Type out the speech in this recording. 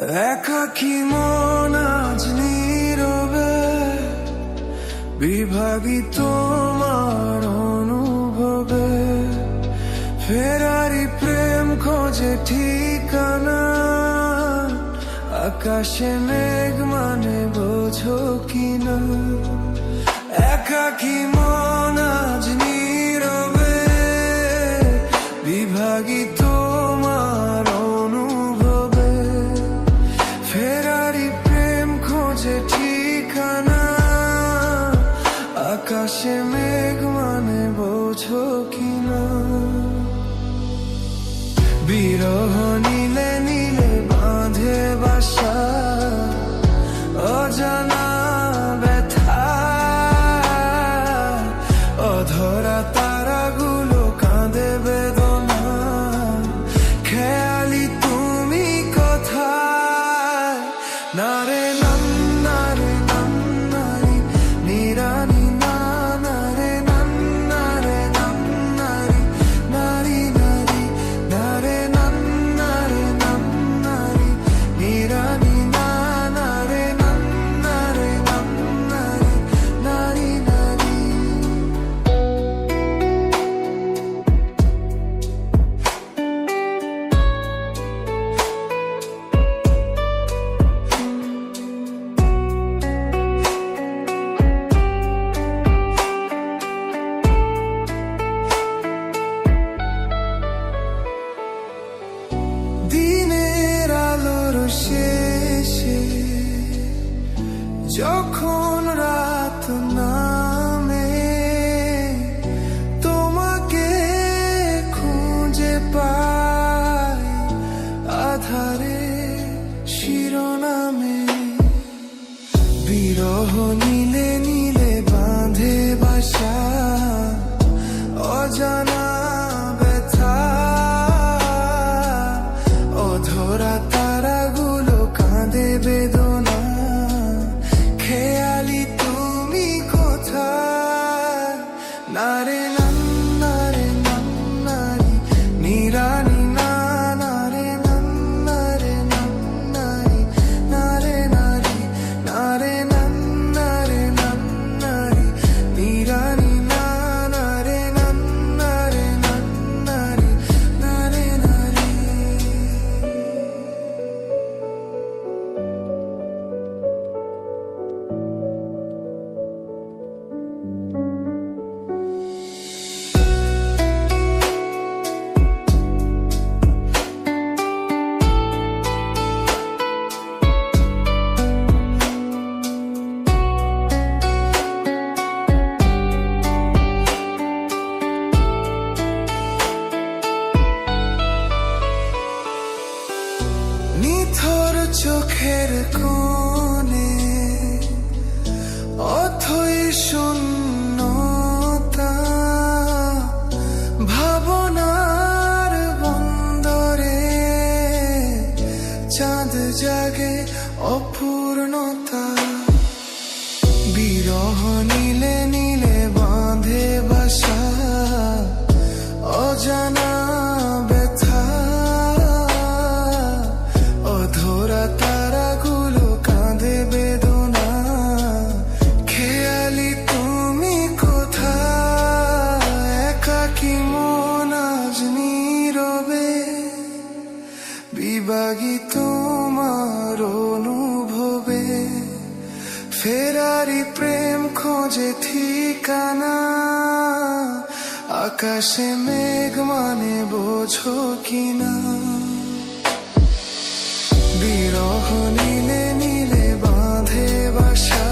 একাকী মন আজ নীরবে বিভাগী তোমার অনুভবে, ফেরারি প্রেম খোঁজে ঠিকানা, আকাশে মেঘ মানে বোঝো কিনা। একাকী মন আজ নীরবে বিভাগী তোমার অনুভবে, ফেরারি প্রেম খোঁজে ঠিকানা, আকাশে মেঘ মানে বোঝো কিনা। বিরহ নীলে নীলে বাঁধে বাসা, অজানা ব্যথা, অধরা তারাগুলো কাঁদে বেদনা, খেয়ালি তুমি কোথায়? নারে নারে নারী নিরানি নারে নারে নারী নারী নারী নারে নারে নারী নিরানি নারে নারে নারী নারী। দিনের আলোর শেষে যখন রাত নামে, তোমাকে খুঁজে পাই আধারে শিরোনামে। বিরহ নীলে নীলে বাঁধে বাসা, অজানা ব্যথা, অধরা তারাগুলো কাঁদে বেদনা, খেয়ালি তুমি কোথায়? নারে নারে নারী নিরানি নারে নারে নারী নারে নারী নারে নারে নারী নিরানি নারে নারে নারী নারে নারী। নিথর চোখের কোণে অথই শূন্যতা, ভাবনার বন্দরে চাঁদ জাগে অপূর্ণতা। বিরহ নীলে নীলে বাঁধে বাসা, অজানা ব্যথা, অধরা তারাগুলো কাঁদে বেদনা, খেয়ালি তুমি কোথায়? একাকী মন আজ নীরবে বিভাগী তোমার অনুভবে, ফেরারি প্রেম খোঁজে ঠিকানা, আকাশে মেঘ মানে বোঝো কিনা। বিরহ নীলে নীলে বাঁধে বাসা,